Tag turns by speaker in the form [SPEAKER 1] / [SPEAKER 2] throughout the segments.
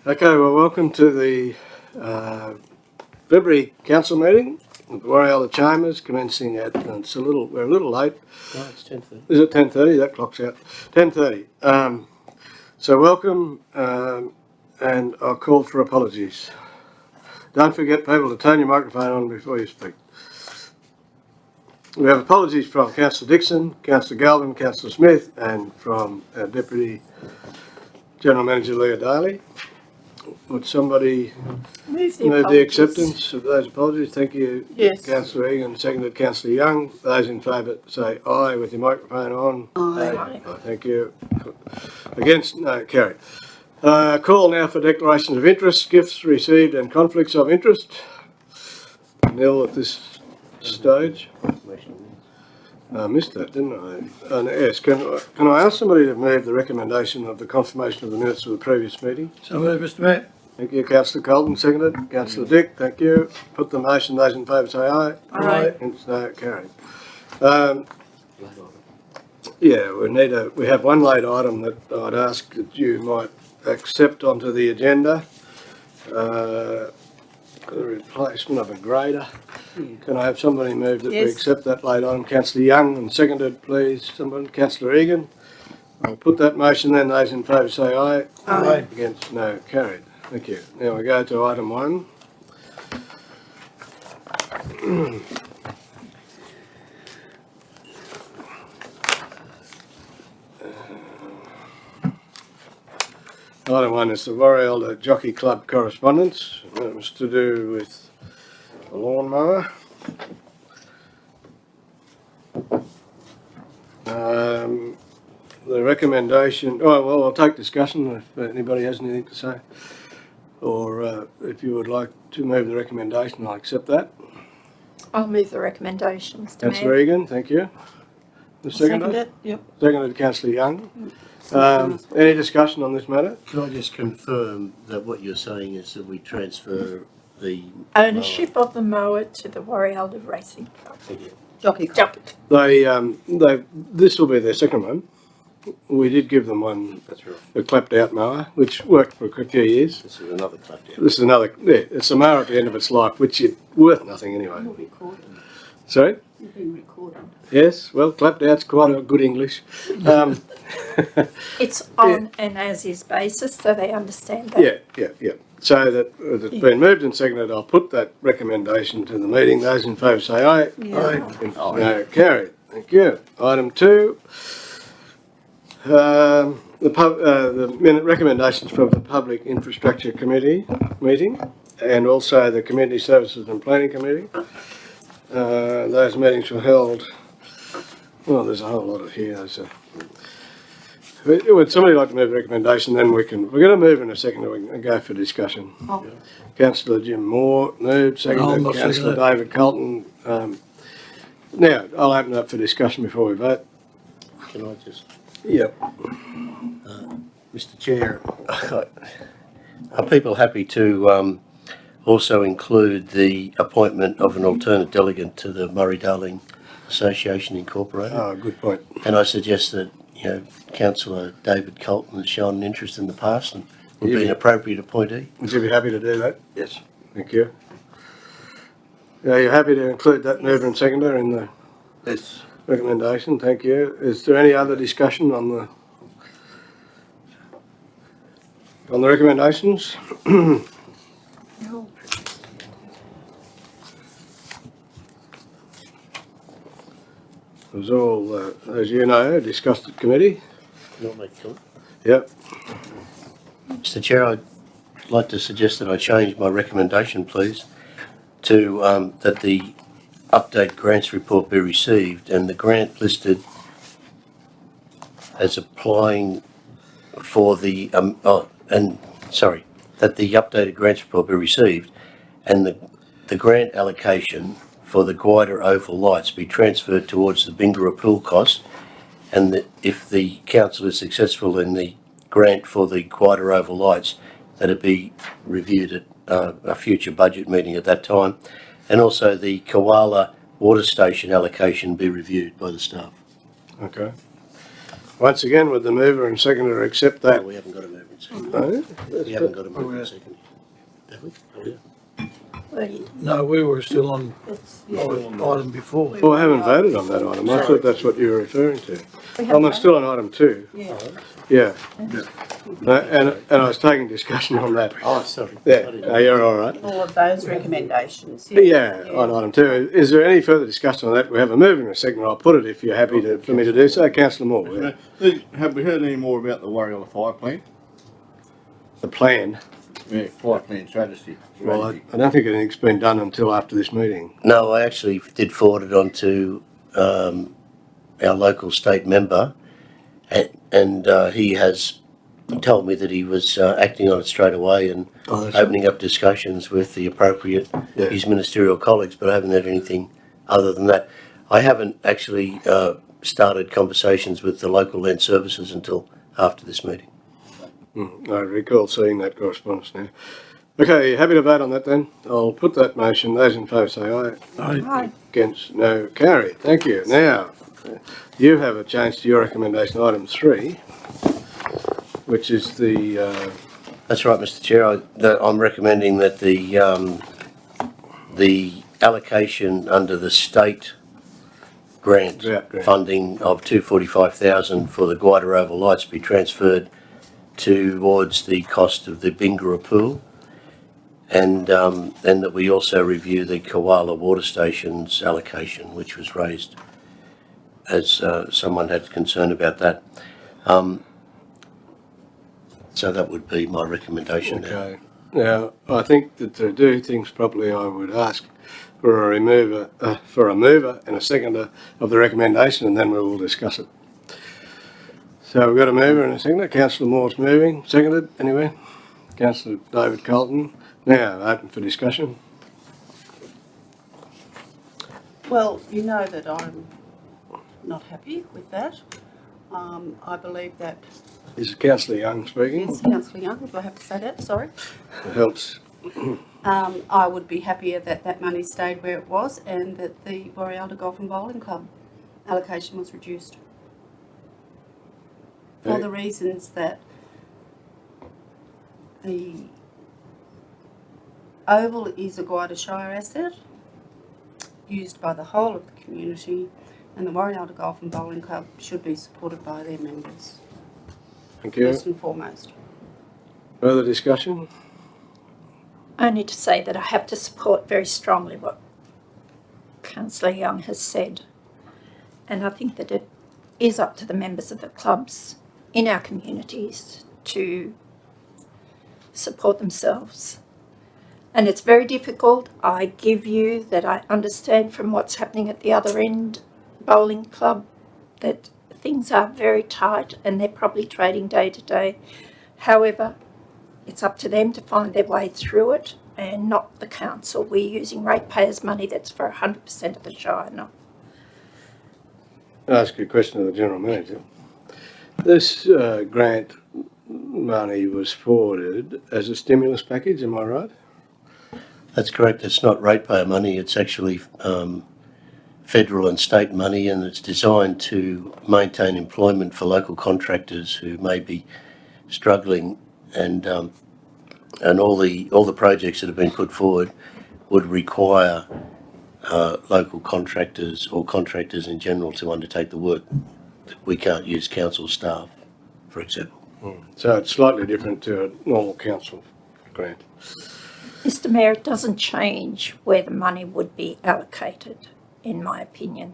[SPEAKER 1] Okay, well, welcome to the February Council meeting at the Warrialla Chambers, commencing at, we're a little late.
[SPEAKER 2] No, it's 10:30.
[SPEAKER 1] Is it 10:30? That clock's out. 10:30. So welcome, and I'll call for apologies. Don't forget, people, to turn your microphone on before you speak. We have apologies from Councillor Dixon, Councillor Galvin, Councillor Smith, and from our Deputy General Manager Leah Daly. Would somebody move the acceptance of those apologies? Thank you,
[SPEAKER 3] Yes.
[SPEAKER 1] Councillor Egan, seconded Councillor Young. Those in favour say aye with your microphone on.
[SPEAKER 3] Aye.
[SPEAKER 1] Aye, thank you. Against? No, carried. Call now for declarations of interest, gifts received and conflicts of interest. Nil at this stage. I missed that, didn't I? Yes, can I ask somebody to move the recommendation of the confirmation of the minutes of the previous meeting?
[SPEAKER 4] So moved, Mr Mayor.
[SPEAKER 1] Thank you, Councillor Colton, seconded. Councillor Dick, thank you. Put the motion, those in favour say aye.
[SPEAKER 3] Aye.
[SPEAKER 1] Against? No, carried. Yeah, we have one late item that I'd ask that you might accept onto the agenda. The replacement of a grader. Can I have somebody move that we
[SPEAKER 3] Yes.
[SPEAKER 1] accept that late item? Councillor Young, and seconded, please. Someone, Councillor Egan. I'll put that motion then. Those in favour say aye.
[SPEAKER 3] Aye.
[SPEAKER 1] Against? No, carried. Thank you. Now we go to item 1. Item 1 is the Warrialla Jockey Club correspondence. That was to do with the lawnmower. The recommendation, I'll take discussion if anybody has anything to say. Or if you would like to move the recommendation, I'll accept that.
[SPEAKER 3] I'll move the recommendation, Mr Mayor.
[SPEAKER 1] Councillor Egan, thank you. The seconder?
[SPEAKER 3] Second it? Yep.
[SPEAKER 1] Seconded, Councillor Young. Any discussion on this matter?
[SPEAKER 2] Can I just confirm that what you're saying is that we transfer the
[SPEAKER 3] Ownership of the mower to the Warrialla Racing Club.
[SPEAKER 5] Jockey Club.
[SPEAKER 3] Jockey.
[SPEAKER 1] This will be their second one. We did give them one,
[SPEAKER 2] That's right.
[SPEAKER 1] a clapped out mower, which worked for a few years.
[SPEAKER 2] This is another clap down.
[SPEAKER 1] This is another, it's a mower at the end of its life, which is worth nothing anyway.
[SPEAKER 5] You're recording.
[SPEAKER 1] Sorry?
[SPEAKER 5] You've been recording.
[SPEAKER 1] Yes, well, clapped out's quite a good English.
[SPEAKER 3] It's on an as-is basis, so they understand that.
[SPEAKER 1] Yeah. So that it's been moved and seconded, I'll put that recommendation to the meeting. Those in favour say aye.
[SPEAKER 3] Yeah.
[SPEAKER 1] No, carried. Thank you. Item 2. The minute recommendations from the Public Infrastructure Committee meeting and also the Community Services and Planning Committee. Those meetings were held, well, there's a whole lot of here. Would somebody like to move a recommendation? Then we're going to move in a second and we can go for discussion.
[SPEAKER 5] Oh.
[SPEAKER 1] Councillor Jim Moore moved, seconded.
[SPEAKER 4] I'll second
[SPEAKER 1] Councillor
[SPEAKER 4] that.
[SPEAKER 1] David Colton. Now, I'll open up for discussion before we vote.
[SPEAKER 2] Can I just,
[SPEAKER 1] Yep.
[SPEAKER 2] Mr Chair, are people happy to also include the appointment of an alternate delegate to the Murray-Darling Association Incorporated?
[SPEAKER 1] Oh, good point.
[SPEAKER 2] And I suggest that, Councillor David Colton has shown an interest in the past and would be an appropriate appointee.
[SPEAKER 1] Would you be happy to do that?
[SPEAKER 2] Yes.
[SPEAKER 1] Thank you. Are you happy to include that mover and seconder in the
[SPEAKER 2] Yes.
[SPEAKER 1] recommendation? Thank you. Is there any other discussion on the recommendations?
[SPEAKER 3] No.
[SPEAKER 1] It was all, as you know, discussed at committee.
[SPEAKER 2] Not make comment.
[SPEAKER 1] Yep.
[SPEAKER 2] Mr Chair, I'd like to suggest that I change my recommendation, please, to that the update grants report be received and the grant listed as applying for the, that the updated grants report be received and the grant allocation for the Guida Oval Lights be transferred towards the Bingara pool cost, and that if the council is successful in the grant for the Guida Oval Lights, that it be reviewed at a future budget meeting at that time, and also the Koala water station allocation be reviewed by the staff.
[SPEAKER 1] Okay. Once again, would the mover and seconder accept
[SPEAKER 2] No,
[SPEAKER 1] that?
[SPEAKER 2] we haven't got a movement second.
[SPEAKER 1] No?
[SPEAKER 2] We haven't got a movement second. Have we? Oh, yeah.
[SPEAKER 3] Well, you-
[SPEAKER 4] No, we were still on
[SPEAKER 5] It's,
[SPEAKER 4] item before.
[SPEAKER 1] Well, I haven't voted on that item. I thought that's what you were referring to.
[SPEAKER 5] We have
[SPEAKER 1] I'm still on item 2.
[SPEAKER 5] Yeah.
[SPEAKER 1] Yeah. And I was taking discussion on that.
[SPEAKER 2] Oh, sorry.
[SPEAKER 1] Yeah, no, you're all right.
[SPEAKER 5] All of those recommendations.
[SPEAKER 1] Yeah, on item 2. Is there any further discussion on that? We have a moving and a second. I'll put it if you're happy for me to do so. Councillor Moore, yeah.
[SPEAKER 6] Have we heard any more about the Warrior Fire Plan?
[SPEAKER 1] The plan.
[SPEAKER 6] Yeah, fire plan strategy.
[SPEAKER 1] Well, I don't think anything's been done until after this meeting.
[SPEAKER 2] No, I actually did forward it on to our local state member, and he has told me that he was acting on it straight away and
[SPEAKER 1] Oh, that's
[SPEAKER 2] opening up discussions with the appropriate,
[SPEAKER 1] Yeah.
[SPEAKER 2] his ministerial colleagues, but I haven't heard anything other than that. I haven't actually started conversations with the local land services until after this meeting.
[SPEAKER 1] I recall seeing that correspondence now. Okay, happy to vote on that then? I'll put that motion. Those in favour say aye.
[SPEAKER 3] Aye.
[SPEAKER 1] Against, no, carry. Thank you. Now, you have a change to your recommendation, item 3, which is the,
[SPEAKER 2] That's right, Mr Chair. I'm recommending that the allocation under the state grant
[SPEAKER 1] Drought grant.
[SPEAKER 2] funding of 245,000 for the Guida Oval Lights be transferred towards the cost of the Bingara Pool, and that we also review the Koala Water Station's allocation, which was raised as someone had concern about that. So that would be my recommendation now.
[SPEAKER 1] okay. Now, I think that to do things properly, I would ask for a mover and a seconder of the recommendation, and then we will discuss it. So we've got a mover and a seconder. Councillor Moore's moving. Seconded, anyway. Councillor David Colton. Now, open for discussion.
[SPEAKER 5] Well, you know that I'm not happy with that. I believe that,
[SPEAKER 1] This is Councillor Young speaking.
[SPEAKER 5] yes, Councillor Young, do I have to say that? Sorry.
[SPEAKER 1] It helps.
[SPEAKER 5] I would be happier that that money stayed where it was and that the Borealda Golf and Bowling Club allocation was reduced. For
[SPEAKER 1] Okay.
[SPEAKER 5] the reasons that the Oval is a Guida Shire asset used by the whole of the community, and the Warrialda Golf and Bowling Club should be supported by their members,
[SPEAKER 1] Thank you.
[SPEAKER 5] first and foremost.
[SPEAKER 1] Further discussion?
[SPEAKER 3] Only to say that I have to support very strongly what Councillor Young has said. And I think that it is up to the members of the clubs in our communities to support themselves. And it's very difficult. I give you that I understand from what's happening at the other end, bowling club, that things are very tight and they're probably trading day to day. However, it's up to them to find their way through it and not the council. We're using ratepayers' money that's for 100% of the Shire, not.
[SPEAKER 1] I'll ask you a question of the General Manager. This grant money was forwarded as a stimulus package, am I right?
[SPEAKER 2] That's correct. It's not ratepayer money. It's actually federal and state money, and it's designed to maintain employment for local contractors who may be struggling, and all the projects that have been put forward would require local contractors or contractors in general to undertake the work. We can't use council staff, for example.
[SPEAKER 1] So it's slightly different to a normal council grant.
[SPEAKER 3] Mr Mayor, it doesn't change where the money would be allocated, in my opinion.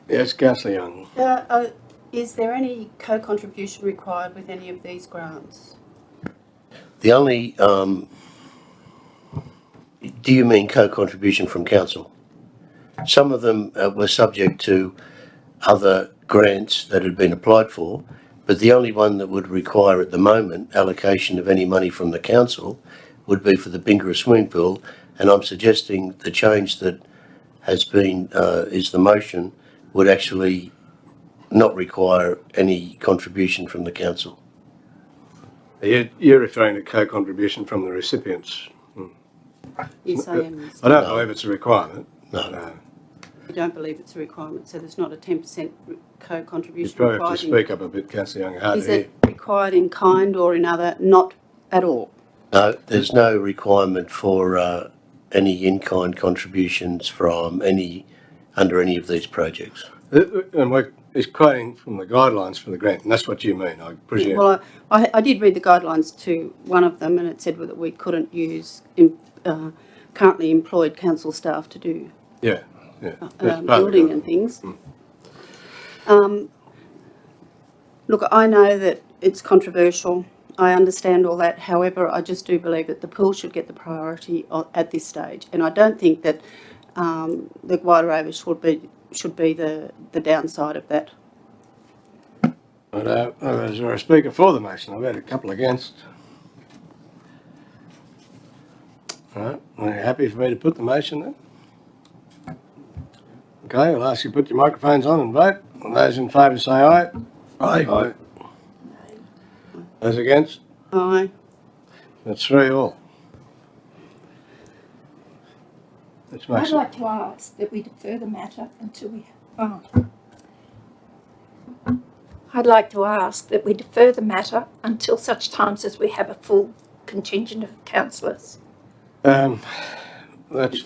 [SPEAKER 1] Yes, Councillor Young.
[SPEAKER 5] Is there any co-contribution required with any of these grants?
[SPEAKER 2] The only, do you mean co-contribution from council? Some of them were subject to other grants that had been applied for, but the only one that would require at the moment allocation of any money from the council would be for the Bingara swimming pool, and I'm suggesting the change that has been, is the motion, would actually not require any contribution from the council.
[SPEAKER 1] You're referring to co-contribution from the recipients.
[SPEAKER 5] Yes, I am.
[SPEAKER 1] I don't believe it's a requirement.
[SPEAKER 2] No.
[SPEAKER 5] We don't believe it's a requirement, so there's not a 10%
[SPEAKER 1] You
[SPEAKER 5] co-contribution
[SPEAKER 1] probably have to
[SPEAKER 5] required.
[SPEAKER 1] speak up a bit, councillor Young, hard
[SPEAKER 5] Is
[SPEAKER 1] to hear.
[SPEAKER 5] it required in kind or in other? Not at all.
[SPEAKER 2] No, there's no requirement for any in-kind contributions from under any of these projects.
[SPEAKER 1] And it's quoting from the guidelines for the grant, and that's what you mean, I presume.
[SPEAKER 5] Well, I did read the guidelines to one of them, and it said that we couldn't use currently employed council staff to do
[SPEAKER 1] Yeah, yeah. That's part of the
[SPEAKER 5] building
[SPEAKER 1] guidelines.
[SPEAKER 5] and things. Look, I know that it's controversial. I understand all that. However, I just do believe that the pool should get the priority at this stage, and I don't think that the wider over should be the downside of that.
[SPEAKER 1] But is there a speaker for the motion? I've had a couple against. All right, are you happy for me to put the motion then? Okay, I'll ask you to put your microphones on and vote. All those in favour say aye.
[SPEAKER 4] Aye.
[SPEAKER 1] Those against?
[SPEAKER 5] Aye.
[SPEAKER 1] That's 3 all. Let's make
[SPEAKER 3] I'd
[SPEAKER 1] some,
[SPEAKER 3] like to ask that we defer the matter until we, I'd like to ask that we defer the matter until such times as we have a full contingent of councillors.
[SPEAKER 1] that's,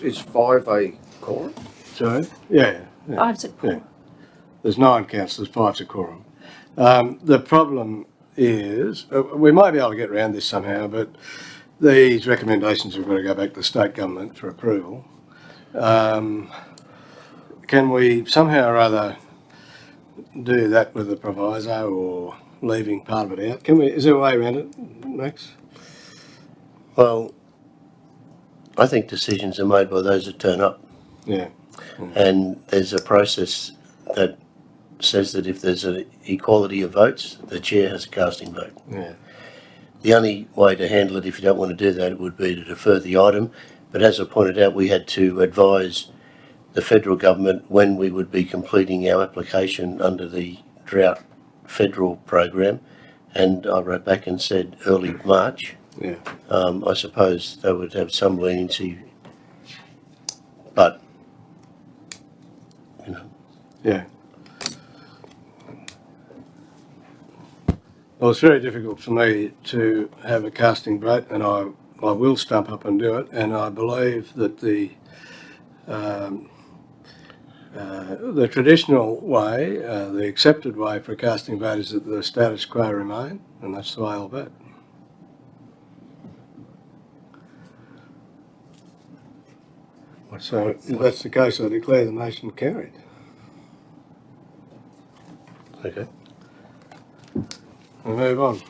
[SPEAKER 7] Is 5 a quorum?
[SPEAKER 1] sorry? Yeah.
[SPEAKER 3] Five's a quorum.
[SPEAKER 1] There's 9 councillors, 5's a quorum. The problem is, we might be able to get around this somehow, but these recommendations have got to go back to the state government for approval. Can we somehow or other do that with a proviso or leaving part of it out? Is there a way around it, Max?
[SPEAKER 2] Well, I think decisions are made by those that turn up,
[SPEAKER 1] Yeah.
[SPEAKER 2] and there's a process that says that if there's an equality of votes, the chair has a casting vote.
[SPEAKER 1] Yeah.
[SPEAKER 2] The only way to handle it, if you don't want to do that, would be to defer the item. But as I pointed out, we had to advise the federal government when we would be completing our application under the drought federal program. And I wrote back and said early March.
[SPEAKER 1] Yeah.
[SPEAKER 2] I suppose they would have some leniency, but, you know.
[SPEAKER 1] Yeah. Well, it's very difficult for me to have a casting vote, and I will stump up and do it. And I believe that the traditional way, the accepted way for a casting vote is that the status quo remain, and that's the way I'll vote. So if that's the case, I declare the motion carried.
[SPEAKER 2] Okay.
[SPEAKER 1] We move on.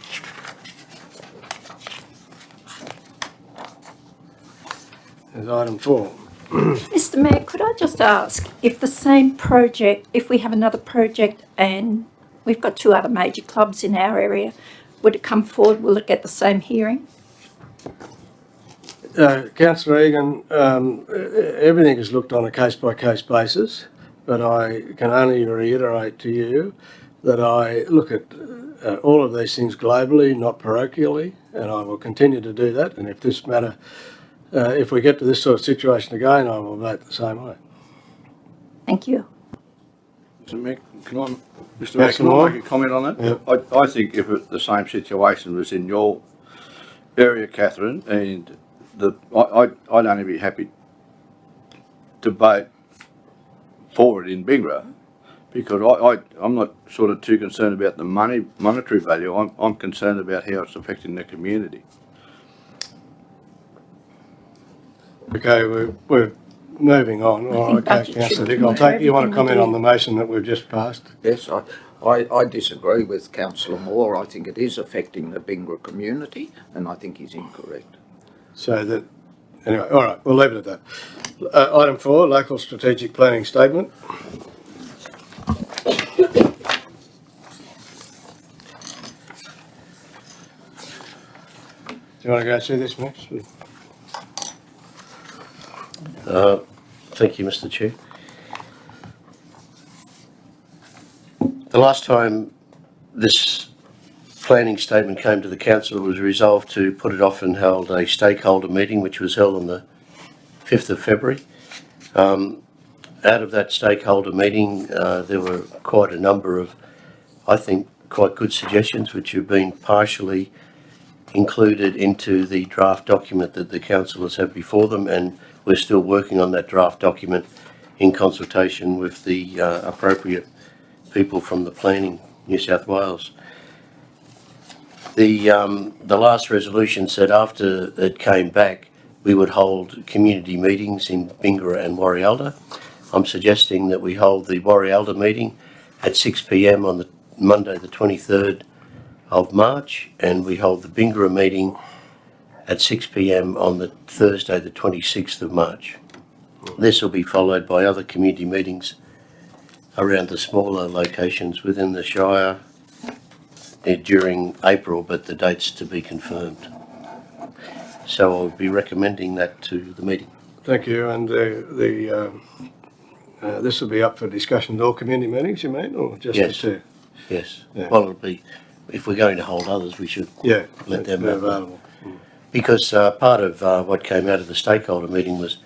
[SPEAKER 1] There's item 4.
[SPEAKER 3] Mr Mayor, could I just ask if the same project, if we have another project and we've got 2 other major clubs in our area, would it come forward, will it get the same hearing?
[SPEAKER 1] Councillor Egan, everything is looked on a case-by-case basis, but I can only reiterate to you that I look at all of these things globally, not parochially, and I will continue to do that. And if this matter, if we get to this sort of situation again, I will vote the same way.
[SPEAKER 3] Thank you.
[SPEAKER 6] Mr. Mayor, can I
[SPEAKER 1] Councillor
[SPEAKER 6] make a comment on that?
[SPEAKER 1] Yeah.
[SPEAKER 6] I think if the same situation was in your area, Catherine, and I'd only be happy to vote for it in Bingra, because I'm not sort of too concerned about the monetary value. I'm concerned about how it's affecting the community.
[SPEAKER 1] Okay, we're moving on.
[SPEAKER 3] think
[SPEAKER 1] Okay,
[SPEAKER 3] budget should
[SPEAKER 1] Councillor Dick,
[SPEAKER 3] come
[SPEAKER 1] I'll take, you want
[SPEAKER 3] everything
[SPEAKER 1] to
[SPEAKER 3] we
[SPEAKER 1] comment
[SPEAKER 3] do.
[SPEAKER 1] on the motion that we've just passed?
[SPEAKER 7] Yes, I disagree with Councillor Moore. I think it is affecting the Bingra community, and I think he's incorrect.
[SPEAKER 1] So that, anyway, all right, we'll leave it at that. Item 4, local strategic planning statement. Do you want to go through this, Max?
[SPEAKER 2] Thank you, Mr. Chair. The last time this planning statement came to the council, it was resolved to put it off and held a stakeholder meeting, which was held on the 5th of February. out of that stakeholder meeting, there were quite a number of, I think, quite good suggestions which have been partially included into the draft document that the councillors have before them, and we're still working on that draft document in consultation with the appropriate people from the Planning New South Wales. The last resolution said after it came back, we would hold community meetings in Bingara and Warialda. I'm suggesting that we hold the Warialda meeting at 6 p.m. on the Monday the 23rd of March, and we hold the Bingara meeting at 6 p.m. on the Thursday the 26th of March. This will be followed by other community meetings around the smaller locations within the Shire during April, but the date's to be confirmed. So I'll be recommending that to the meeting.
[SPEAKER 1] Thank you, and this will be up for discussion at all community meetings, you mean, or just
[SPEAKER 2] Yes.
[SPEAKER 1] the two?
[SPEAKER 2] Yes.
[SPEAKER 1] Yeah.
[SPEAKER 2] Well, it'll be, if we're going to hold others, we should
[SPEAKER 1] Yeah.
[SPEAKER 2] let them
[SPEAKER 1] be
[SPEAKER 2] know.
[SPEAKER 1] available.
[SPEAKER 2] Because part of what came out of the stakeholder meeting was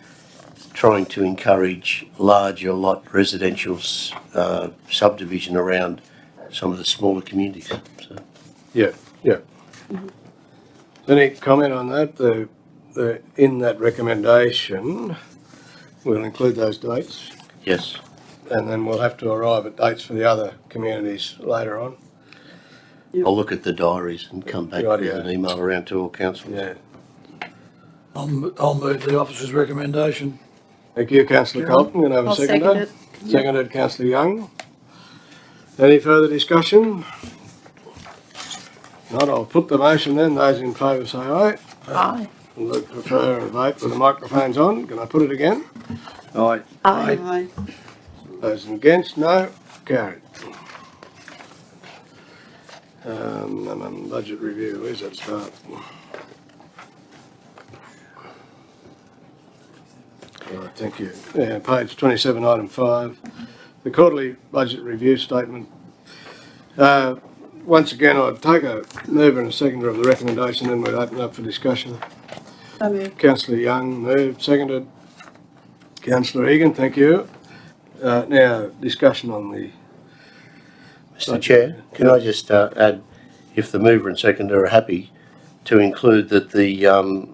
[SPEAKER 2] trying to encourage larger lot residential subdivision around some of the smaller communities. So,
[SPEAKER 1] Yeah, yeah. Any comment on that? In that recommendation, we'll include those dates,
[SPEAKER 2] yes,
[SPEAKER 1] and then we'll have to arrive at dates for the other communities later on.
[SPEAKER 2] I'll look at the diaries and come back with
[SPEAKER 1] Rightio.
[SPEAKER 2] an email around to all councillors.
[SPEAKER 1] Yeah.
[SPEAKER 4] I'll move the officer's recommendation.
[SPEAKER 1] Thank you, councillor Colton. Can I have a
[SPEAKER 5] I'll
[SPEAKER 1] second?
[SPEAKER 5] second it.
[SPEAKER 1] Seconded, councillor Young. Any further discussion? Not, I'll put the motion then. Those in favour say aye.
[SPEAKER 3] Aye.
[SPEAKER 1] Look, prefer a vote with the microphones on. Can I put it again?
[SPEAKER 6] Aye.
[SPEAKER 5] Aye.
[SPEAKER 1] Those against, no. Carried. Budget review, where's that start? Right, thank you. Yeah, page 27, item 5. The quarterly budget review statement. Once again, I'd take a mover and a seconder of the recommendation, then we'd open up for discussion.
[SPEAKER 5] So moved.
[SPEAKER 1] Councillor Young moved, seconded. Councillor Egan, thank you. Now, discussion on the...
[SPEAKER 2] Mr Chair, can I just add, if the mover and seconder are happy, to include that the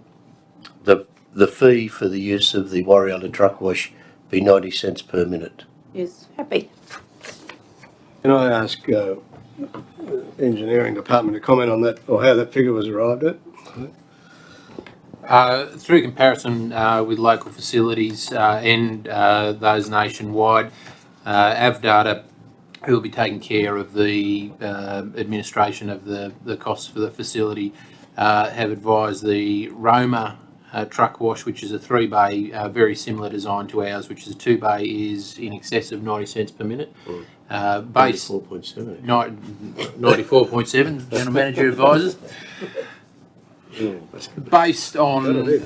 [SPEAKER 2] fee for the use of the Warialda truck wash be 90 cents per minute.
[SPEAKER 5] Yes.
[SPEAKER 3] Happy.
[SPEAKER 1] Can I ask engineering department to comment on that, or how that figure was arrived at?
[SPEAKER 8] Through comparison with local facilities and those nationwide, Avdata, who will be taking care of the administration of the costs for the facility, have advised the Roma truck wash, which is a 3-bay, very similar design to ours, which is a 2-bay, is in excess of 90 cents per minute. Based
[SPEAKER 2] 4.7.
[SPEAKER 8] 94.7, General Manager advises. Based on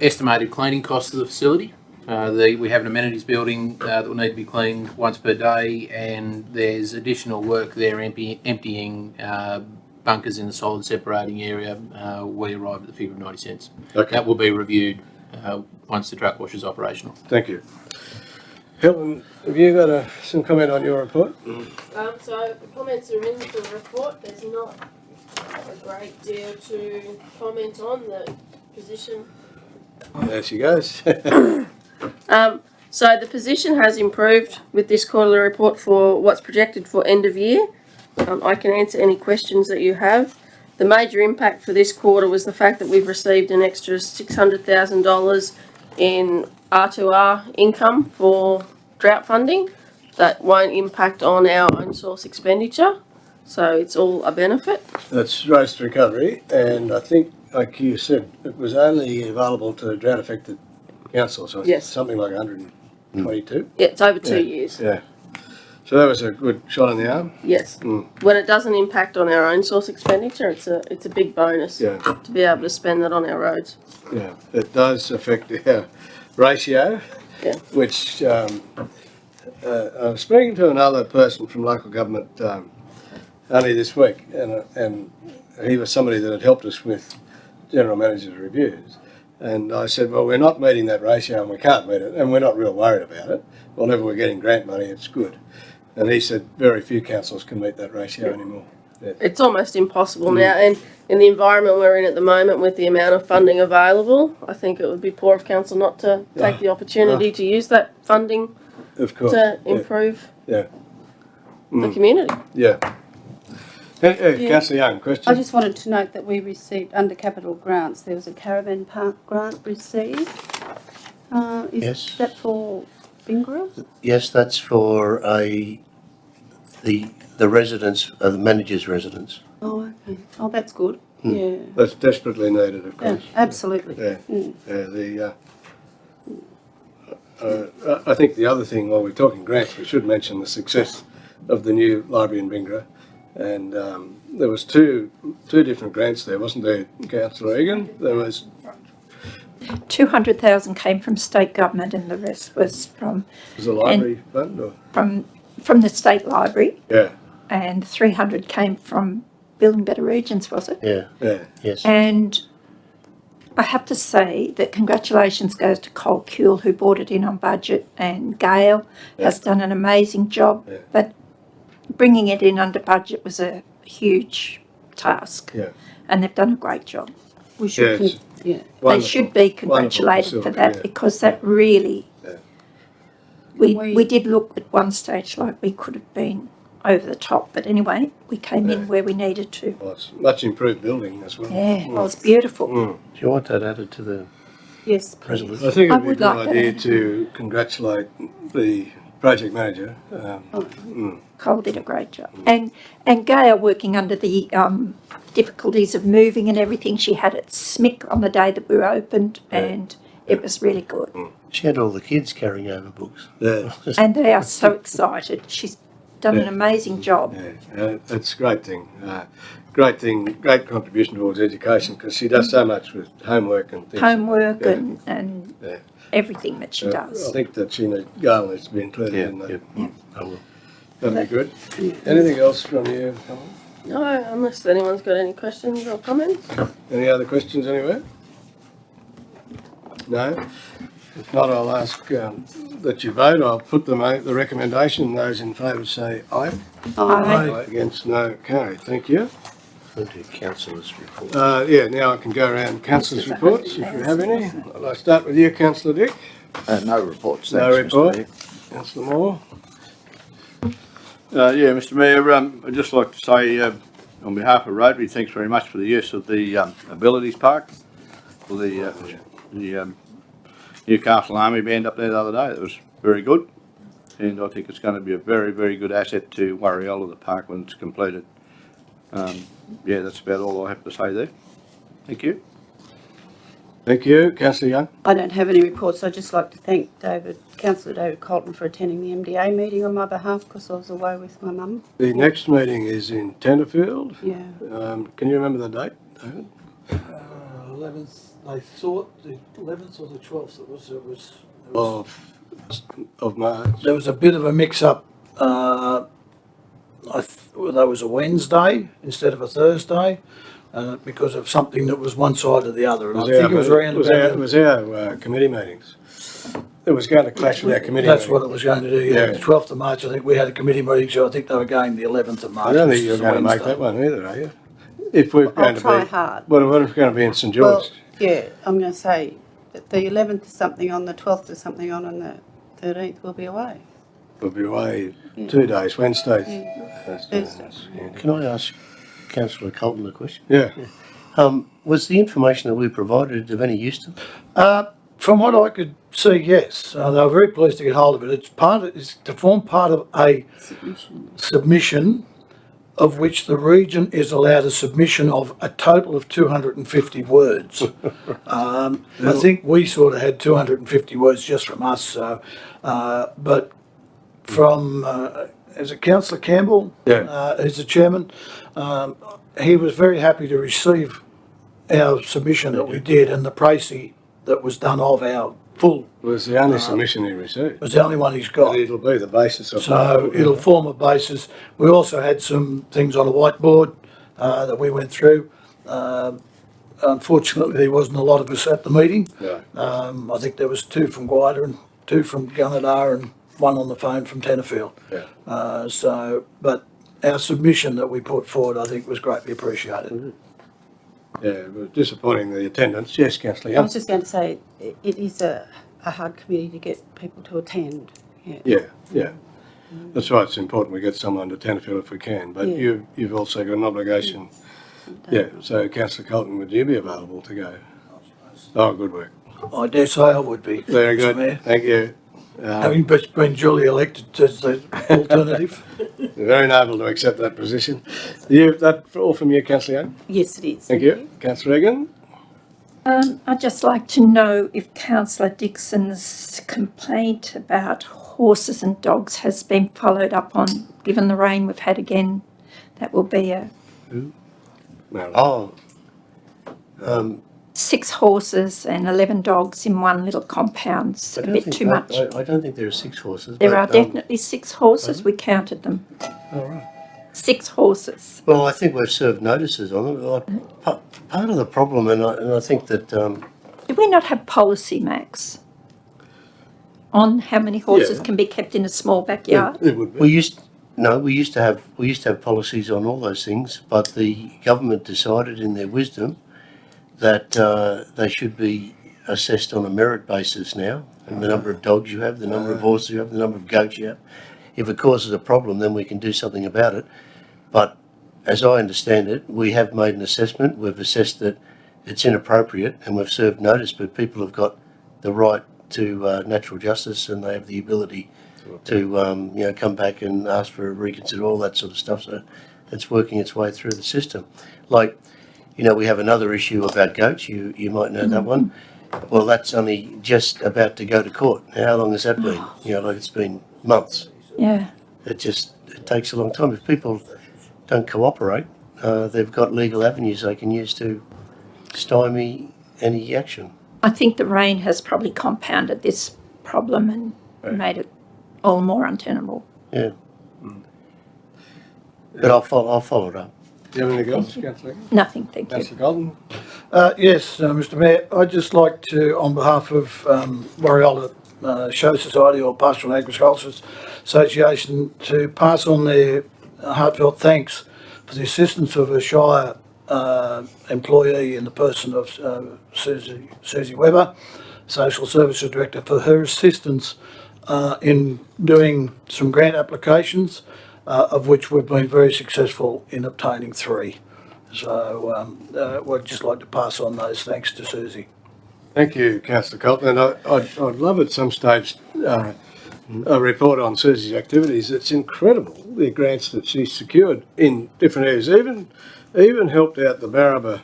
[SPEAKER 8] estimated cleaning costs of the facility. We have an amenities building that will need to be cleaned once per day, and there's additional work there emptying bunkers in the solid separating area. We arrived at the figure of 90 cents.
[SPEAKER 1] Okay.
[SPEAKER 8] That will be reviewed once the truck wash is operational.
[SPEAKER 1] Thank you. Hilton, have you got some comment on your report?
[SPEAKER 9] So the comments are in the report. There's not a great deal to comment on the position.
[SPEAKER 1] There she goes.
[SPEAKER 9] So the position has improved with this quarterly report for what's projected for end of year. I can answer any questions that you have. The major impact for this quarter was the fact that we've received an extra $600,000 in R2R income for drought funding. That won't impact on our own source expenditure, so it's all a benefit.
[SPEAKER 1] That's race to recovery, and I think, like you said, it was only available to drought affected councils, so it's
[SPEAKER 9] Yes.
[SPEAKER 1] something like 122.
[SPEAKER 9] Yeah, it's over 2
[SPEAKER 1] Yeah.
[SPEAKER 9] years.
[SPEAKER 1] Yeah. So that was a good shot in the arm.
[SPEAKER 9] Yes.
[SPEAKER 1] Mm.
[SPEAKER 9] When it doesn't impact on our own source expenditure, it's a big bonus
[SPEAKER 1] Yeah,
[SPEAKER 9] to be able to spend that on our roads.
[SPEAKER 1] yeah. It does affect our ratio,
[SPEAKER 9] Yeah.
[SPEAKER 1] which I was speaking to another person from local government only this week, and he was somebody that had helped us with general manager's reviews. And I said, well, we're not meeting that ratio and we can't meet it and we're not real worried about it. Whenever we're getting grant money, it's good. And he said very few councils can meet that ratio anymore. Yeah.
[SPEAKER 9] It's almost impossible now, and in the environment we're in at the moment with the amount of funding available, I think it would be poor of council not to take the opportunity to use that funding
[SPEAKER 1] Of course.
[SPEAKER 9] to improve
[SPEAKER 1] Yeah.
[SPEAKER 9] the community.
[SPEAKER 1] Yeah. Councillor Young,
[SPEAKER 5] I
[SPEAKER 1] question?
[SPEAKER 5] just wanted to note that we received, under capital grants, there was a caravan park grant received.
[SPEAKER 2] Yes.
[SPEAKER 5] Is that for Bingra?
[SPEAKER 2] Yes, that's for the residents, the manager's residence.
[SPEAKER 5] Oh, okay. Oh, that's good. Yeah.
[SPEAKER 1] That's desperately needed, of
[SPEAKER 5] Yeah,
[SPEAKER 1] course.
[SPEAKER 5] absolutely.
[SPEAKER 1] Yeah.
[SPEAKER 5] Mm.
[SPEAKER 1] I think the other thing, while we're talking grants, we should mention the success of the new library in Bingra. And there was two different grants there, wasn't there, Councillor Egan? There was
[SPEAKER 3] 200,000 came from state government and the rest was from
[SPEAKER 1] a library fund, or?
[SPEAKER 3] from the state library,
[SPEAKER 1] Yeah,
[SPEAKER 3] and 300 came from Building Better Regions, was it?
[SPEAKER 2] Yeah,
[SPEAKER 1] yeah,
[SPEAKER 2] yes.
[SPEAKER 3] And I have to say that congratulations goes to Cole Kuehl, who brought it in on budget, and Gail has done an amazing job.
[SPEAKER 1] Yeah.
[SPEAKER 3] But bringing it in under budget was a huge task,
[SPEAKER 1] yeah.
[SPEAKER 5] and they've done a great job. We should,
[SPEAKER 1] Yes.
[SPEAKER 5] yeah.
[SPEAKER 3] They
[SPEAKER 1] Wonderful,
[SPEAKER 3] should be congratulated for
[SPEAKER 1] facility,
[SPEAKER 3] that
[SPEAKER 1] yeah.
[SPEAKER 3] because that really,
[SPEAKER 1] Yeah.
[SPEAKER 3] we did look at one stage like we could have been over the top, but anyway, we came
[SPEAKER 1] Yeah.
[SPEAKER 3] in where we needed to.
[SPEAKER 1] Well, it's much improved building as well.
[SPEAKER 3] Yeah, it was beautiful.
[SPEAKER 1] Mm.
[SPEAKER 2] Do you want that added to the
[SPEAKER 5] Yes, please.
[SPEAKER 2] resolution?
[SPEAKER 1] I think
[SPEAKER 3] I
[SPEAKER 1] it'd be a
[SPEAKER 3] would
[SPEAKER 1] good
[SPEAKER 3] like that.
[SPEAKER 1] idea to congratulate the project manager.
[SPEAKER 3] Cole did a great job. And Gail, working under the difficulties of moving and everything, she had it SMIC on the day that we were opened, and it was really good.
[SPEAKER 2] She had all the kids carrying over books.
[SPEAKER 1] Yeah,
[SPEAKER 3] And they are so excited. She's done an amazing job.
[SPEAKER 1] yeah, it's a great thing. Great contribution towards education because she does so much with homework and things.
[SPEAKER 3] Homework
[SPEAKER 1] Yeah.
[SPEAKER 3] and
[SPEAKER 1] Yeah.
[SPEAKER 3] everything that she
[SPEAKER 1] I
[SPEAKER 3] does.
[SPEAKER 1] think that Gail needs to be included
[SPEAKER 2] Yeah,
[SPEAKER 1] in that.
[SPEAKER 2] yeah. I will.
[SPEAKER 1] That'd be good. Anything else from you, Helen?
[SPEAKER 9] No, unless anyone's got any questions or comments.
[SPEAKER 1] Any other questions anywhere? No? If not, I'll ask that you vote. I'll put the recommendation. Those in favour say aye.
[SPEAKER 3] Aye.
[SPEAKER 1] Against, no. Carried. Thank you.
[SPEAKER 2] We'll do councillors' report.
[SPEAKER 1] Now I can go around councillors' reports if you have any. I'll start with you, Councillor Dick.
[SPEAKER 7] No reports,
[SPEAKER 1] No
[SPEAKER 7] thanks, Mr.
[SPEAKER 1] report.
[SPEAKER 7] Mayor.
[SPEAKER 1] Councillor Moore.
[SPEAKER 6] Mr Mayor, I'd just like to say, on behalf of Rotary, thanks very much for the use of the Abilities Park for the Newcastle Army Band up there the other day. It was very good, and I think it's going to be a very, very good asset to Warriola, the park, when it's completed. That's about all I have to say there. Thank you.
[SPEAKER 1] Thank you. Councillor Young.
[SPEAKER 5] I don't have any reports. I'd just like to thank Councillor David Colton for attending the MDA meeting on my behalf because I was away with my mum.
[SPEAKER 1] The next meeting is in Tenterfield.
[SPEAKER 5] Yeah.
[SPEAKER 1] Can you remember the date, David?
[SPEAKER 4] 11th, they thought the 11th or the 12th, it was
[SPEAKER 1] Of March.
[SPEAKER 4] there was a bit of a mix-up. That was a Wednesday instead of a Thursday, because of something that was one side or the other. And I think it was around about...
[SPEAKER 1] was our committee meetings. It was going to clash with our committee
[SPEAKER 4] That's
[SPEAKER 1] meetings.
[SPEAKER 4] what it was going to do, yeah.
[SPEAKER 1] Yeah.
[SPEAKER 4] The 12th of March, I think we had a committee meeting, so I think they were going the 11th of March.
[SPEAKER 1] I don't
[SPEAKER 4] which
[SPEAKER 1] think you're
[SPEAKER 4] is a
[SPEAKER 1] going to make
[SPEAKER 4] Wednesday.
[SPEAKER 1] that one either, are you? If we're going
[SPEAKER 5] I'll
[SPEAKER 1] to
[SPEAKER 5] try
[SPEAKER 1] be,
[SPEAKER 5] hard.
[SPEAKER 1] what if it's going to be in St
[SPEAKER 5] Well,
[SPEAKER 1] George?
[SPEAKER 5] yeah, I'm going to say that the 11th is something on, the 12th is something on, and the 13th we'll be away.
[SPEAKER 1] We'll be away 2 days, Wednesday.
[SPEAKER 5] Thursday.
[SPEAKER 2] Can I ask Councillor Colton a question?
[SPEAKER 1] Yeah.
[SPEAKER 2] Was the information that we provided of any use to them?
[SPEAKER 4] From what I could see, yes. They were very pleased to get hold of it. It's to form part of a submission of which the region is allowed a submission of a total of 250 words. I think we sort of had 250 words just from us. So, but from as a Councillor Campbell, who's the chairman, he was very happy to receive our submission that we did and the pricing that was done of our full.
[SPEAKER 1] It was the only submission he received.
[SPEAKER 4] It was the only one he's got.
[SPEAKER 1] But it'll be the basis of
[SPEAKER 4] So it'll form a basis. We also had some things on a whiteboard that we went through, unfortunately, there wasn't a lot of us at the meeting.
[SPEAKER 1] No.
[SPEAKER 4] I think there was 2 from Guida and 2 from Gunnedah and 1 on the phone from Tenterfield.
[SPEAKER 1] Yeah.
[SPEAKER 4] But our submission that we put forward, I think, was greatly appreciated.
[SPEAKER 1] Yeah, it was disappointing, the attendance. Yes, Councillor
[SPEAKER 5] I
[SPEAKER 1] Young?
[SPEAKER 5] was just going to say, it is a hard committee to get people to attend.
[SPEAKER 1] Yeah. That's why it's important we get someone to Tenterfield if we can, but
[SPEAKER 5] Yeah.
[SPEAKER 1] you've also got an obligation. Yeah, so Councillor Colton, would you be available to go? Oh, good work.
[SPEAKER 4] I dare say I would be.
[SPEAKER 1] Very
[SPEAKER 4] Mr.
[SPEAKER 1] good,
[SPEAKER 4] Mayor.
[SPEAKER 1] thank you.
[SPEAKER 4] Having been duly elected as the alternative.
[SPEAKER 1] Very noble to accept that position. That all from you, Councillor Young?
[SPEAKER 5] Yes, it is.
[SPEAKER 1] Thank you. Councillor Egan?
[SPEAKER 3] I'd just like to know if Councillor Dixon's complaint about horses and dogs has been followed up on, given the rain we've had again. That will be
[SPEAKER 1] No.
[SPEAKER 2] Oh,
[SPEAKER 3] 6 horses and 11 dogs in one little compound. It's a bit too much.
[SPEAKER 2] I don't think there are 6 horses.
[SPEAKER 3] There
[SPEAKER 2] but,
[SPEAKER 3] are definitely 6 horses. We counted them.
[SPEAKER 1] All right.
[SPEAKER 3] 6 horses.
[SPEAKER 2] Well, I think we've served notices on them. Part of the problem, and I think that
[SPEAKER 3] Do we not have policy, Max, on how many horses
[SPEAKER 1] Yeah.
[SPEAKER 3] can be kept in a small backyard?
[SPEAKER 1] It would be.
[SPEAKER 2] we used to have policies on all those things, but the government decided in their wisdom that they should be assessed on a merit basis now, and the number of dogs you have, the number of horses you have, the number of goats you have. If it causes a problem, then we can do something about it. But as I understand it, we have made an assessment. We've assessed that it's inappropriate, and we've served notice. But people have got the right to natural justice, and they have the ability to come back and ask for a reconsider, all that sort of stuff. So it's working its way through the system. Like, we have another issue about goats. You might know that one. Well, that's only just about to go to court. Now, how long has that been? It's been months.
[SPEAKER 3] Yeah.
[SPEAKER 2] It takes a long time. If people don't cooperate, they've got legal avenues they can use to stymie any action.
[SPEAKER 3] I think the rain has probably compounded this problem and made it all more untenable.
[SPEAKER 2] Yeah. But I'll follow it up.
[SPEAKER 1] Do you have anything else, Councillor Egan?
[SPEAKER 3] Nothing, thank you.
[SPEAKER 1] Councillor Colton?
[SPEAKER 4] Yes, Mr Mayor, I'd just like to, on behalf of Warialda Show Society or Pastoral and Agriculture Association, to pass on their heartfelt thanks for the assistance of a Shire employee in the person of Susie Webber, Social Services Director, for her assistance in doing some grant applications, of which we've been very successful in obtaining 3. So we'd just like to pass on those thanks to Susie.
[SPEAKER 1] Thank you, Councillor Colton. And I'd love at some stage a report on Susie's activities. It's incredible, the grants that she's secured in different areas. Even helped out the Barraba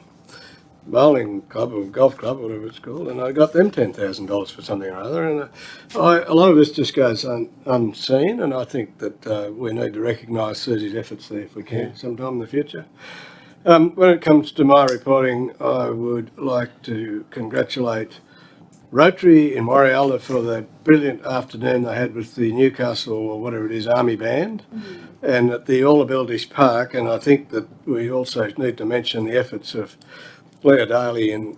[SPEAKER 1] Bowling Club or Golf Club, whatever it's called, and I got them $10,000 for something or other. And a lot of this just goes unseen, and I think that we need to recognise Susie's efforts there if we can sometime in the future. When it comes to my reporting, I would like to congratulate Rotary in Warialda for the brilliant afternoon they had with the Newcastle or whatever it is Army Band and at the All Abilities Park. And I think that we also need to mention the efforts of Blair Daly in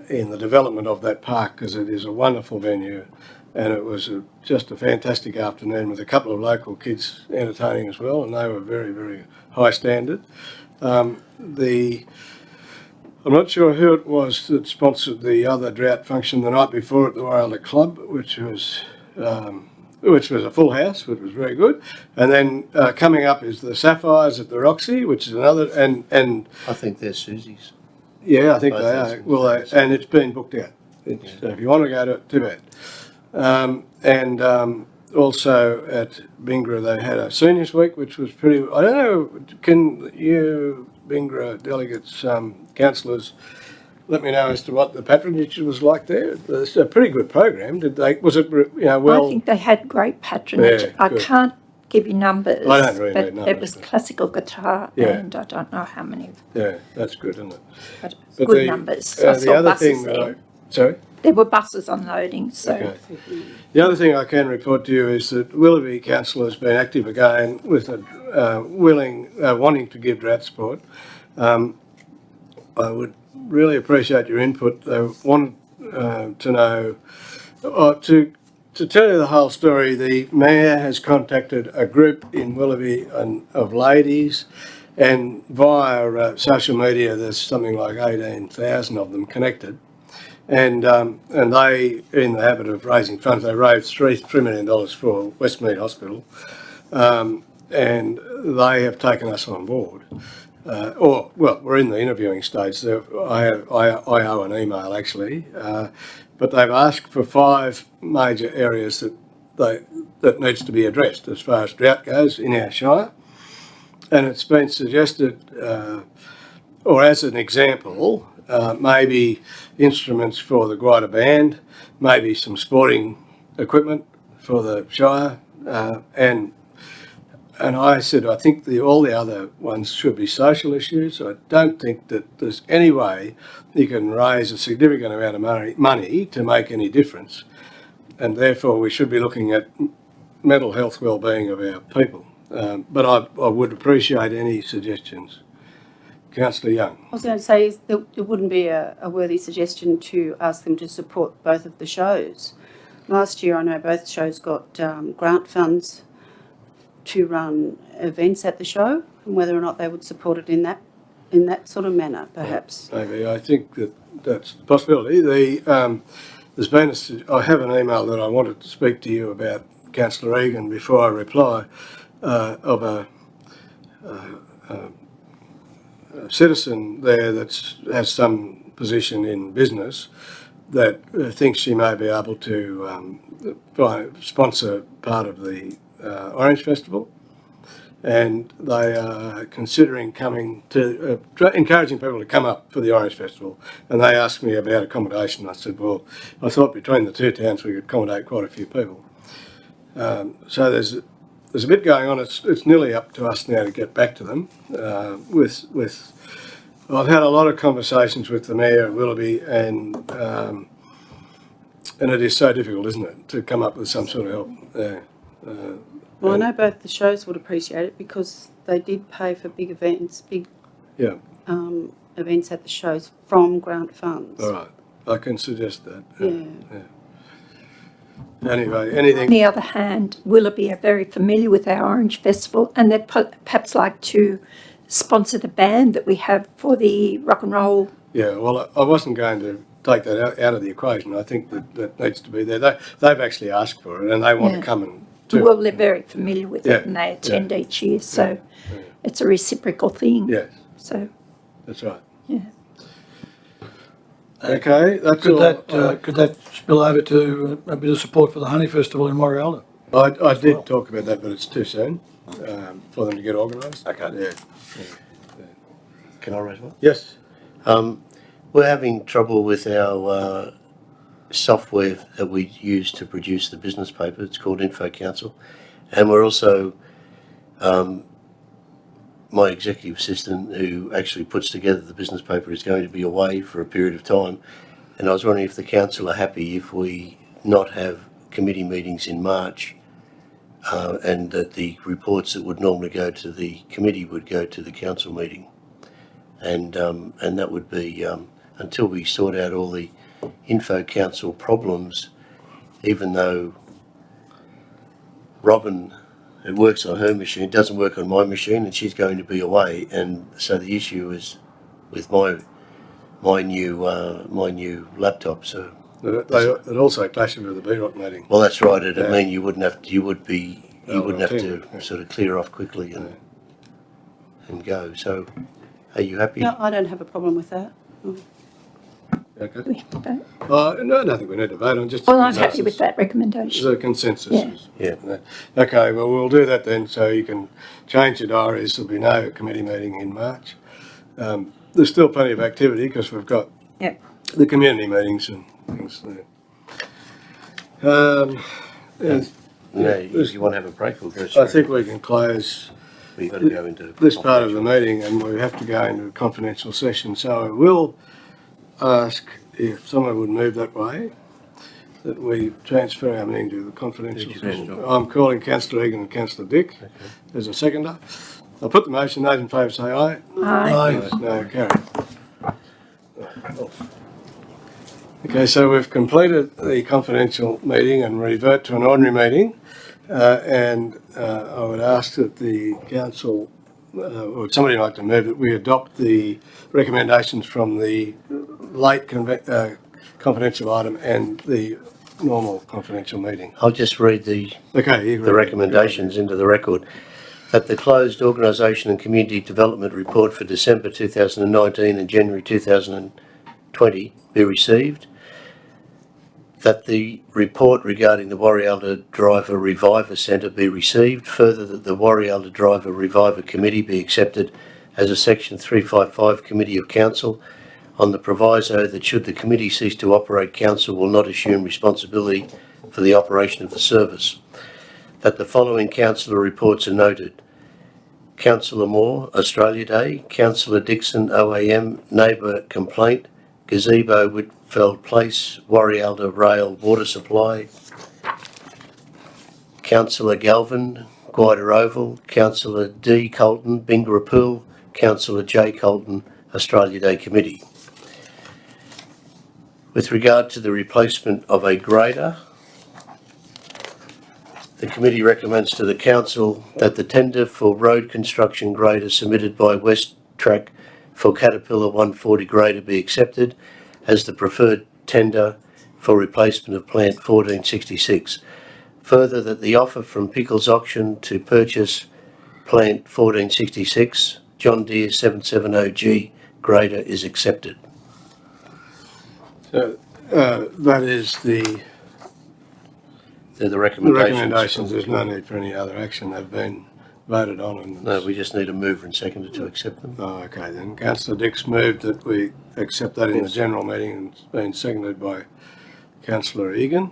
[SPEAKER 1] the development of that park, because it is a wonderful venue and it was just a fantastic afternoon with a couple of local kids entertaining as well, and they were very, very high standard. I'm not sure who it was that sponsored the other drought function the night before at the Warialda Club, which was a full house, which was very good. And then coming up is the Sapphires at the Roxy, which is another, and
[SPEAKER 2] I think they're Susie's.
[SPEAKER 1] yeah, I think
[SPEAKER 2] Both
[SPEAKER 1] they
[SPEAKER 2] houses.
[SPEAKER 1] are. Well, and it's been booked out. So if you want to go to it, too bad. Also at Bingra, they had a seniors week, which was pretty. I don't know. Can you, Bingra delegates, councillors, let me know as to what the patronage was like there? It's a pretty good program. Was it? Well,
[SPEAKER 3] I think they had great patronage.
[SPEAKER 1] Yeah,
[SPEAKER 3] I
[SPEAKER 1] good.
[SPEAKER 3] can't give you numbers,
[SPEAKER 1] I don't really
[SPEAKER 3] but
[SPEAKER 1] need numbers,
[SPEAKER 3] it was
[SPEAKER 1] but-
[SPEAKER 3] classical guitar,
[SPEAKER 1] Yeah.
[SPEAKER 3] and I don't know how many,
[SPEAKER 1] yeah, that's good, isn't it?
[SPEAKER 3] but it was
[SPEAKER 1] But
[SPEAKER 3] good numbers. I
[SPEAKER 1] the
[SPEAKER 3] saw
[SPEAKER 1] other
[SPEAKER 3] buses
[SPEAKER 1] thing that
[SPEAKER 3] there.
[SPEAKER 1] sorry.
[SPEAKER 3] There were buses unloading, so
[SPEAKER 1] Okay. The other thing I can report to you is that Willoughby Council has been active again with wanting to give drought support. I would really appreciate your input. They wanted to know, to tell you the whole story, the Mayor has contacted a group in Willoughby of ladies, and via social media there's something like 18,000 of them connected. And they are in the habit of raising funds. They raised $3 million for Westmead Hospital, and they have taken us on board. We're in the interviewing stage. So I owe an email actually, but they've asked for 5 major areas that needs to be addressed as far as drought goes in our shire, and it's been suggested, or as an example, maybe instruments for the Guida Band, maybe some sporting equipment for the shire, and I said, I think all the other ones should be social issues. I don't think that there's any way you can raise a significant amount of money to make any difference. And therefore we should be looking at mental health well-being of our people. But I would appreciate any suggestions. Councillor Young.
[SPEAKER 5] I was going to say, it wouldn't be a worthy suggestion to ask them to support both of the shows. Last year, I know both shows got grant funds to run events at the show, and whether or not they would support it in that sort of manner, perhaps.
[SPEAKER 1] Maybe. I think that's a possibility. There's been I have an email that I wanted to speak to you about, Councillor Egan, before I reply, of a citizen there that has some position in business that thinks she may be able to sponsor part of the Orange Festival, and they are considering coming to encouraging people to come up for the Orange Festival. And they asked me about accommodation. I said, well, I thought between the two towns we could accommodate quite a few people. So there's a bit going on. It's nearly up to us now to get back to them. I've had a lot of conversations with the Mayor of Willoughby, and it is so difficult, isn't it, to come up with some sort of help.
[SPEAKER 5] Well, I know both the shows would appreciate it because they did pay for big events, events at the shows from grant funds.
[SPEAKER 1] All right, I can suggest that.
[SPEAKER 5] Yeah.
[SPEAKER 1] Anyway,
[SPEAKER 3] On
[SPEAKER 1] anything?
[SPEAKER 3] the other hand, Willoughby are very familiar with our Orange Festival, and they'd perhaps like to sponsor the band that we have for the rock and roll.
[SPEAKER 1] Yeah, well, I wasn't going to take that out of the equation. I think that needs to be there. They've actually asked for it, and they want to come and do
[SPEAKER 3] Well,
[SPEAKER 1] it.
[SPEAKER 3] they're very familiar with it, and they attend each year, so it's a reciprocal thing.
[SPEAKER 1] Yes,
[SPEAKER 3] So,
[SPEAKER 1] that's right.
[SPEAKER 3] yeah.
[SPEAKER 1] Okay, that's
[SPEAKER 4] Could
[SPEAKER 1] all.
[SPEAKER 4] could that spill over to a bit of support for the Honey Festival in Morialda?
[SPEAKER 1] I did talk about that, but it's too soon for them to get organised.
[SPEAKER 2] Okay.
[SPEAKER 1] Yeah.
[SPEAKER 2] Can I raise one?
[SPEAKER 1] Yes.
[SPEAKER 2] We're having trouble with our software that we use to produce the business paper. It's called Info Council. And we're also, my executive assistant who actually puts together the business paper is going to be away for a period of time. And I was wondering if the council are happy if we not have committee meetings in March, and that the reports that would normally go to the committee would go to the council meeting. And that would be, until we sort out all the Info Council problems, even though Robin, it works on her machine, it doesn't work on my machine, and she's going to be away. And so the issue is with my new laptop. So
[SPEAKER 1] It also clashes with the BROC meeting.
[SPEAKER 2] well, that's right. It'd
[SPEAKER 1] Yeah.
[SPEAKER 2] mean you wouldn't have to
[SPEAKER 1] yeah.
[SPEAKER 2] sort of clear off quickly and go. So, are you happy?
[SPEAKER 5] No, I don't have a problem with that.
[SPEAKER 1] Okay.
[SPEAKER 3] We don't-
[SPEAKER 1] No, I don't think we need to vote on just.
[SPEAKER 3] Well, I'm happy with that recommendation.
[SPEAKER 1] There's a consensus.
[SPEAKER 3] Yeah.
[SPEAKER 2] Yeah.
[SPEAKER 1] Okay, well, we'll do that then, so you can change your diaries. There'll be no committee meeting in March. There's still plenty of activity because we've got
[SPEAKER 3] Yeah.
[SPEAKER 1] the community meetings and things there. Yes,
[SPEAKER 2] No, if you want to have a break, we'll go
[SPEAKER 1] I
[SPEAKER 2] straight.
[SPEAKER 1] think we can close
[SPEAKER 2] We've got to go into
[SPEAKER 1] this part of the meeting and we have to go into a confidential session. So I will ask if someone would move that way, that we transfer our meeting to the confidential session. I'm calling Councillor Egan and Councillor Dick as a seconder. I'll put the motion. Those in favour say aye.
[SPEAKER 3] Aye.
[SPEAKER 1] No, carried. Okay, so we've completed the confidential meeting and revert to an ordinary meeting. I would ask that the council, or would somebody like to move that we adopt the recommendations from the late confidential item and the normal confidential meeting.
[SPEAKER 2] I'll just read the
[SPEAKER 1] Okay, you
[SPEAKER 2] the recommendations into the record. That the closed Organisation and Community Development Report for December 2019 and January 2020 be received. That the report regarding the Warrialda Driver Reviver Centre be received. Further, that the Warrialda Driver Reviver Committee be accepted as a Section 355 Committee of Council on the proviso that should the committee cease to operate, Council will not assume responsibility for the operation of the service. That the following councillor reports are noted. Councillor Moore, Australia Day. Councillor Dixon, OAM, Neighbour Complaint. Gazebo, Whitfeld Place, Warrialda Rail Water Supply. Councillor Galvin, Guida Oval. Councillor D. Colton, Bingara Pool. Councillor J. Colton, Australia Day Committee. With regard to the replacement of a grader, the committee recommends to the council that the tender for road construction grader submitted by West Track for Caterpillar 140 grader be accepted as the preferred tender for replacement of plant 1466. Further, that the offer from Pickles Auction to purchase plant 1466 John Deere 770G grader is accepted.
[SPEAKER 1] So, that is the
[SPEAKER 2] They're the recommendations.
[SPEAKER 1] recommendations. There's no need for any other action. They've been voted on. And
[SPEAKER 2] No, we just need a mover and seconder to accept them.
[SPEAKER 1] Oh, okay, then councillor Dix moved that we accept that in the general meeting, and it's been seconded by councillor Egan.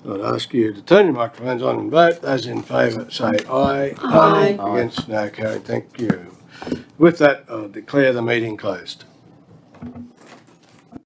[SPEAKER 1] I'd ask you to turn your microphones on and vote. Those in favour say aye.
[SPEAKER 5] Aye.
[SPEAKER 1] Against, no, carried. Thank you. With that, I'll declare the meeting closed.